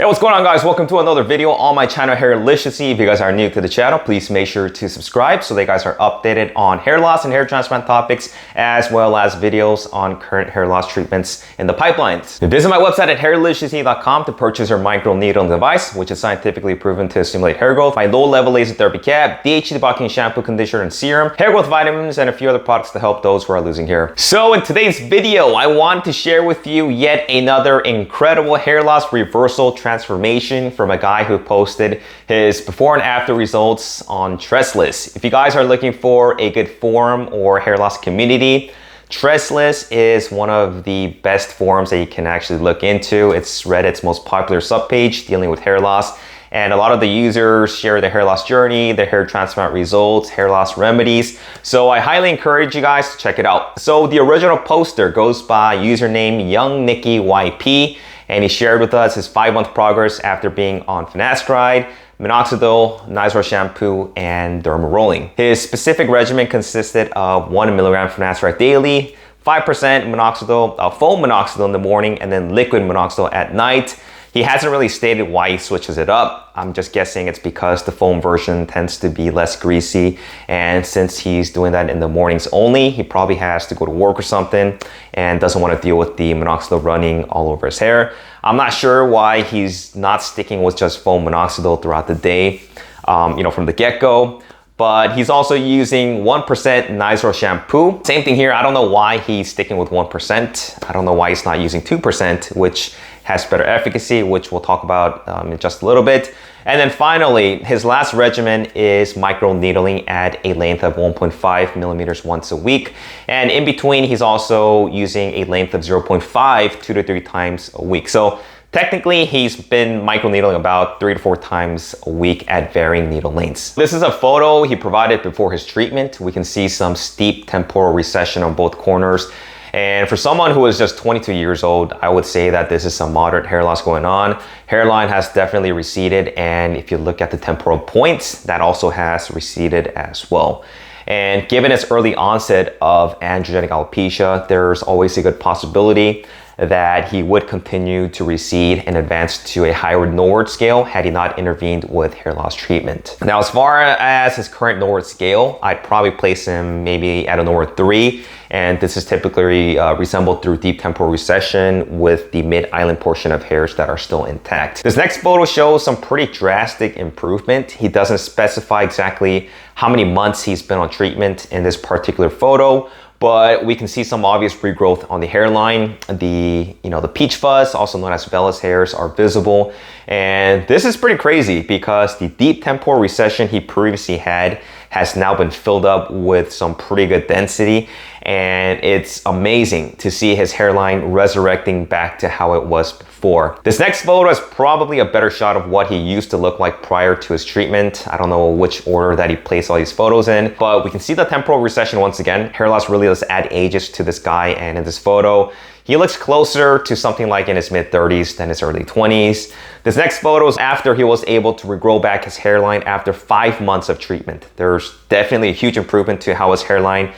Hey, what's going on, guys? Welcome to another video on my channel, Hairliciously. If you guys are new to the channel, please make sure to subscribe so that you guys are updated on hair loss and hair transplant topics, as well as videos on current hair loss treatments in the pipelines. Visit my website at hairliciously.com to purchase your microneedling device, which is scientifically proven to stimulate hair growth. My low-level laser therapy cap, DHT debulking shampoo, conditioner, and serum, hair growth vitamins, and a few other products to help those who are losing hair. So in today's video, I want to share with you yet another incredible hair loss reversal transformation from a guy who posted his before and after results on Trestless. If you guys are looking for a good forum or hair loss community, Trestless is one of the best forums that you can actually look into. It's Reddit's most popular subpage dealing with hair loss, and a lot of the users share their hair loss journey, their hair transplant results, hair loss remedies. So I highly encourage you guys to check it out. So the original poster goes by username YoungNickyYP, and he shared with us his 5-month progress after being on finasteride, Minoxidil, Nizoral shampoo, and derma rolling. His specific regimen consisted of 1 milligram finasteride daily, 5% minoxidil, foam minoxidil in the morning, and then liquid minoxidil at night. He hasn't really stated why he switches it up. I'm just guessing it's because the foam version tends to be less greasy, and since he's doing that in the mornings only, he probably has to go to work or something and doesn't want to deal with the minoxidil running all over his hair. I'm not sure why he's not sticking with just foam minoxidil throughout the day, from the get-go. But he's also using 1% Nizoral shampoo. Same thing here. I don't know why he's sticking with 1%. I don't know why he's not using 2%, which has better efficacy, which we'll talk about in just a little bit. And then finally, his last regimen is microneedling at a length of 1.5 millimeters once a week. And in between, he's also using a length of 0.5 2 to 3 times a week. So technically, he's been microneedling about 3 to 4 times a week at varying needle lengths. This is a photo he provided before his treatment. We can see some steep temporal recession on both corners. And for someone who is just 22 years old, I would say that this is some moderate hair loss going on. Hairline has definitely receded, and if you look at the temporal points, that also has receded as well. And given its early onset of androgenic alopecia, there's always a good possibility that he would continue to recede and advance to a higher norward scale had he not intervened with hair loss treatment. Now, as far as his current norward scale, I'd probably place him maybe at a norward 3, and this is typically resembled through deep temporal recession with the mid-island portion of hairs that are still intact. This next photo shows some pretty drastic improvement. He doesn't specify exactly how many months he's been on treatment in this particular photo, but we can see some obvious regrowth on the hairline. The peach fuzz, also known as vellus hairs, are visible. And this is pretty crazy because the deep temporal recession he previously had has now been filled up with some pretty good density. And it's amazing to see his hairline resurrecting back to how it was before. This next photo is probably a better shot of what he used to look like prior to his treatment. I don't know which order that he placed all these photos in, but we can see the temporal recession once again. Hair loss really does add ages to this guy, and in this photo, he looks closer to something like in his mid-30s than his early 20s. This next photo is after he was able to regrow back his hairline after 5 months of treatment. There's definitely a huge improvement to how his hairline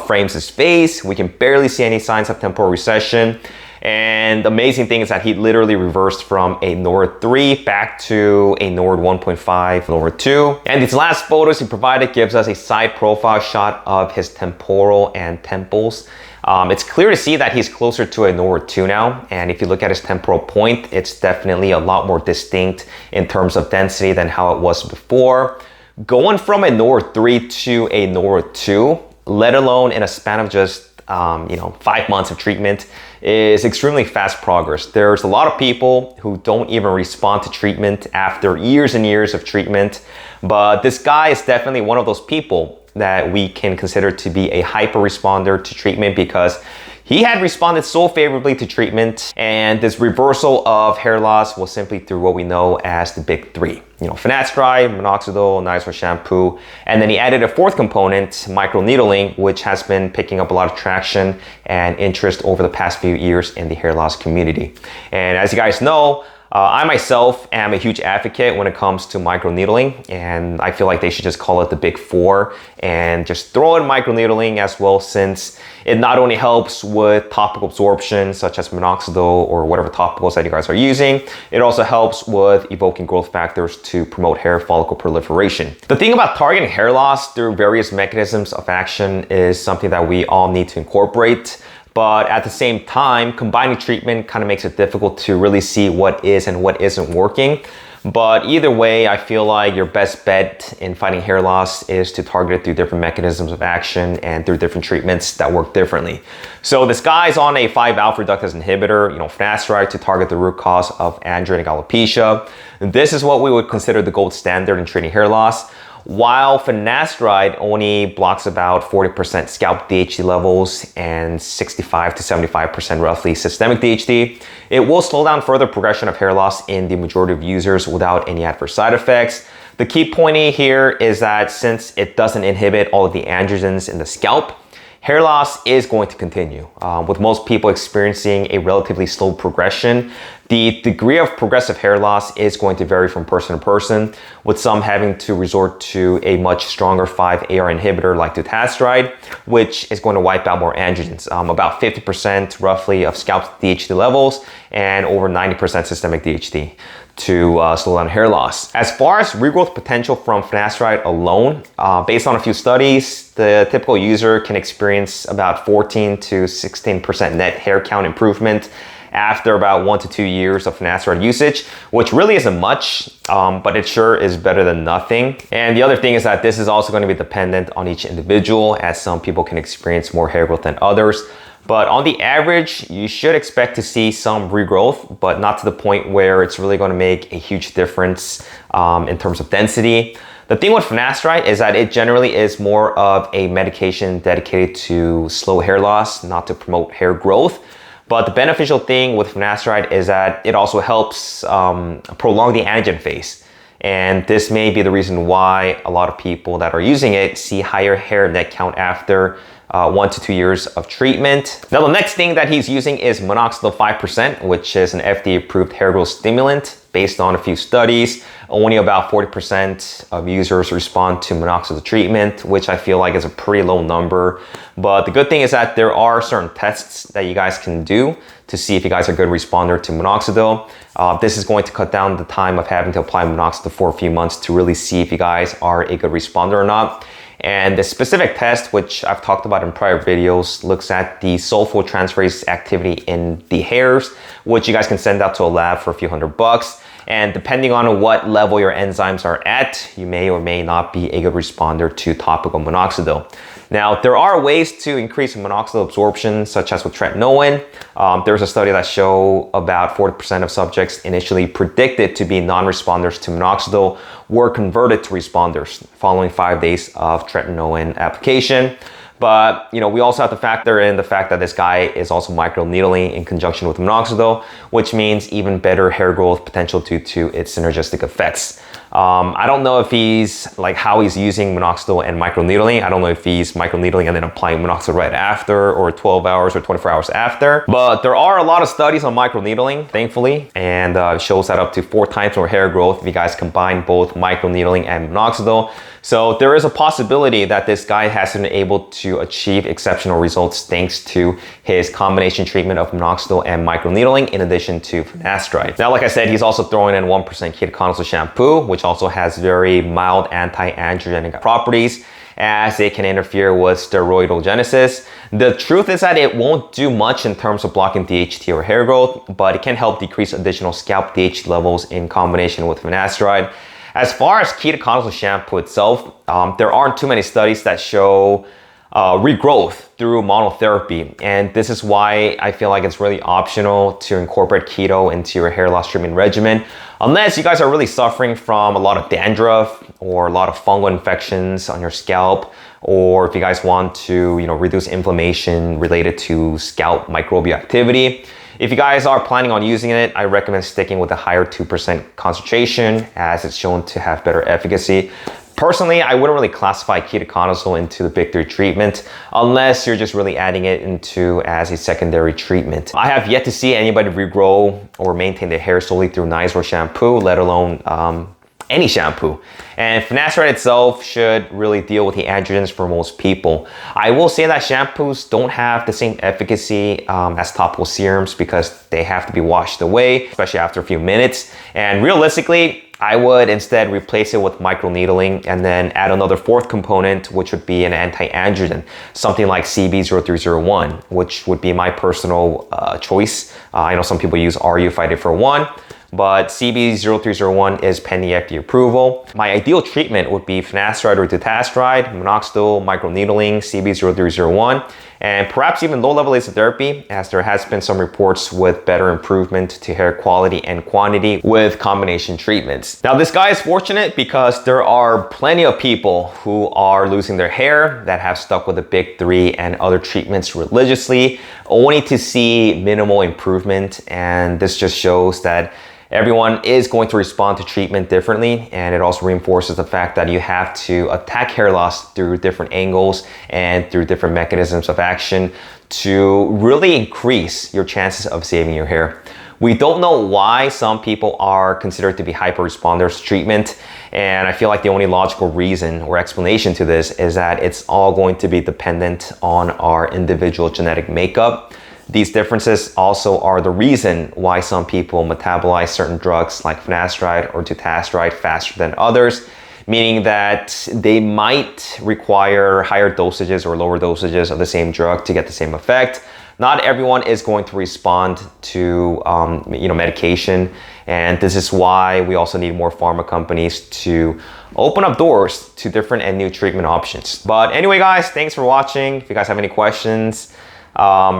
frames his face. We can barely see any signs of temporal recession. And the amazing thing is that he literally reversed from a norward 3 back to a norward 1.5, norward 2. And these last photos he provided gives us a side profile shot of his temporal and temples. It's clear to see that he's closer to a norward 2 now. And if you look at his temporal point, it's definitely a lot more distinct in terms of density than how it was before. Going from a norward 3 to a norward 2, let alone in a span of just 5 months of treatment, is extremely fast progress. There's a lot of people who don't even respond to treatment after years and years of treatment, but this guy is definitely one of those people that we can consider to be a hyper responder to treatment because he had responded so favorably to treatment, and this reversal of hair loss was simply through what we know as the big 3. Finasteride, Minoxidil, Nizoral shampoo, and then he added a 4th component, microneedling, which has been picking up a lot of traction and interest over the past few years in the hair loss community. And as you guys know, I myself am a huge advocate when it comes to microneedling, and I feel like they should just call it the big four and just throw in microneedling as well, since it not only helps with topical absorption such as minoxidil or whatever topicals that you guys are using, it also helps with evoking growth factors to promote hair follicle proliferation. The thing about targeting hair loss through various mechanisms of action is something that we all need to incorporate. But at the same time, combining treatment kind of makes it difficult to really see what is and what isn't working. But either way, I feel like your best bet in fighting hair loss is to target it through different mechanisms of action and through different treatments that work differently. So this guy's on a 5-alpha reductase inhibitor, finasteride, to target the root cause of androgenetic alopecia. This is what we would consider the gold standard in treating hair loss. While finasteride only blocks about 40% scalp DHT levels and 65 to 75% roughly systemic DHT, it will slow down further progression of hair loss in the majority of users without any adverse side effects. The key point here is that since it doesn't inhibit all of the androgens in the scalp, hair loss is going to continue. With most people experiencing a relatively slow progression, the degree of progressive hair loss is going to vary from person to person, with some having to resort to a much stronger 5-AR inhibitor like dutasteride, which is going to wipe out more androgens, about 50% roughly of scalp DHT levels and over 90% systemic DHT to slow down hair loss. As far as regrowth potential from finasteride alone, based on a few studies, the typical user can experience about 14 to 16% net hair count improvement after about 1 to 2 years of finasteride usage, which really isn't much, but it sure is better than nothing. And the other thing is that this is also going to be dependent on each individual, as some people can experience more hair growth than others. But on the average, you should expect to see some regrowth, but not to the point where it's really going to make a huge difference in terms of density. The thing with finasteride is that it generally is more of a medication dedicated to slow hair loss, not to promote hair growth. But the beneficial thing with finasteride is that it also helps prolong the anagen phase. And this may be the reason why a lot of people that are using it see higher hair net count after 1 to 2 years of treatment. Now, the next thing that he's using is Minoxidil 5%, which is an FDA-approved hair growth stimulant. Based on a few studies, only about 40% of users respond to minoxidil treatment, which I feel like is a pretty low number. But the good thing is that there are certain tests that you guys can do to see if you guys are a good responder to minoxidil. This is going to cut down the time of having to apply minoxidil for a few months to really see if you guys are a good responder or not. And the specific test, which I've talked about in prior videos, looks at the sulfotransferase activity in the hairs, which you guys can send out to a lab for a few $100. And depending on what level your enzymes are at, you may or may not be a good responder to topical minoxidil. Now, there are ways to increase minoxidil absorption, such as with tretinoin. There's a study that showed about 40% of subjects initially predicted to be non-responders to minoxidil were converted to responders following 5 days of tretinoin application. But, we also have to factor in the fact that this guy is also microneedling in conjunction with minoxidil, which means even better hair growth potential due to its synergistic effects. I don't know if how he's using minoxidil and microneedling. I don't know if he's microneedling and then applying minoxidil right after, or 12 hours or 24 hours after. But there are a lot of studies on microneedling, thankfully, and it shows that up to 4 times more hair growth if you guys combine both microneedling and minoxidil. So there is a possibility that this guy has been able to achieve exceptional results thanks to his combination treatment of minoxidil and microneedling in addition to finasteride. Now, like I said, he's also throwing in 1% ketoconazole shampoo, which also has very mild anti-androgenic properties, as it can interfere with steroidogenesis. The truth is that it won't do much in terms of blocking DHT or hair growth, but it can help decrease additional scalp DHT levels in combination with finasteride. As far as ketoconazole shampoo itself, there aren't too many studies that show regrowth through monotherapy. And this is why I feel like it's really optional to incorporate keto into your hair loss treatment regimen, unless you guys are really suffering from a lot of dandruff or a lot of fungal infections on your scalp, or if you guys want to, reduce inflammation related to scalp microbial activity. If you guys are planning on using it, I recommend sticking with a higher 2% concentration, as it's shown to have better efficacy. Personally, I wouldn't really classify ketoconazole into the big 3 treatment unless you're just really adding it into as a secondary treatment. I have yet to see anybody regrow or maintain their hair solely through Nizoral shampoo, let alone any shampoo. And finasteride itself should really deal with the androgens for most people. I will say that shampoos don't have the same efficacy as topical serums because they have to be washed away, especially after a few minutes. And realistically, I would instead replace it with microneedling and then add another 4th component, which would be an anti-androgen, something like CB0301, which would be my personal choice. I know some people use RU Phytate 1, but CB0301 is pending FDA approval. My ideal treatment would be finasteride or dutasteride, minoxidil, microneedling, CB0301, and perhaps even low-level laser therapy, as there has been some reports with better improvement to hair quality and quantity with combination treatments. Now, this guy is fortunate because there are plenty of people who are losing their hair that have stuck with the big 3 and other treatments religiously, only to see minimal improvement, and this just shows that everyone is going to respond to treatment differently, and it also reinforces the fact that you have to attack hair loss through different angles and through different mechanisms of action to really increase your chances of saving your hair. We don't know why some people are considered to be hyper responders to treatment, and I feel like the only logical reason or explanation to this is that it's all going to be dependent on our individual genetic makeup. These differences also are the reason why some people metabolize certain drugs like finasteride or dutasteride faster than others, meaning that they might require higher dosages or lower dosages of the same drug to get the same effect. Not everyone is going to respond to medication, and this is why we also need more pharma companies to open up doors to different and new treatment options. But anyway, guys, thanks for watching. If you guys have any questions,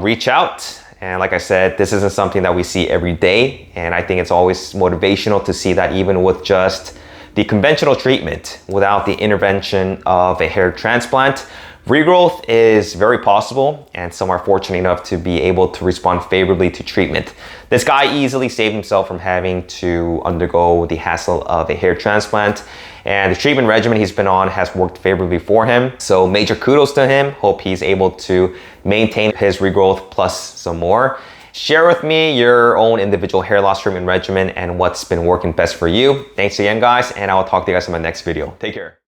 reach out. And like I said, this isn't something that we see every day, and I think it's always motivational to see that even with just the conventional treatment, without the intervention of a hair transplant, regrowth is very possible, and some are fortunate enough to be able to respond favorably to treatment. This guy easily saved himself from having to undergo the hassle of a hair transplant, and the treatment regimen he's been on has worked favorably for him. So major kudos to him. Hope he's able to maintain his regrowth plus some more. Share with me your own individual hair loss treatment regimen and what's been working best for you. Thanks again, guys, and I will talk to you guys in my next video. Take care.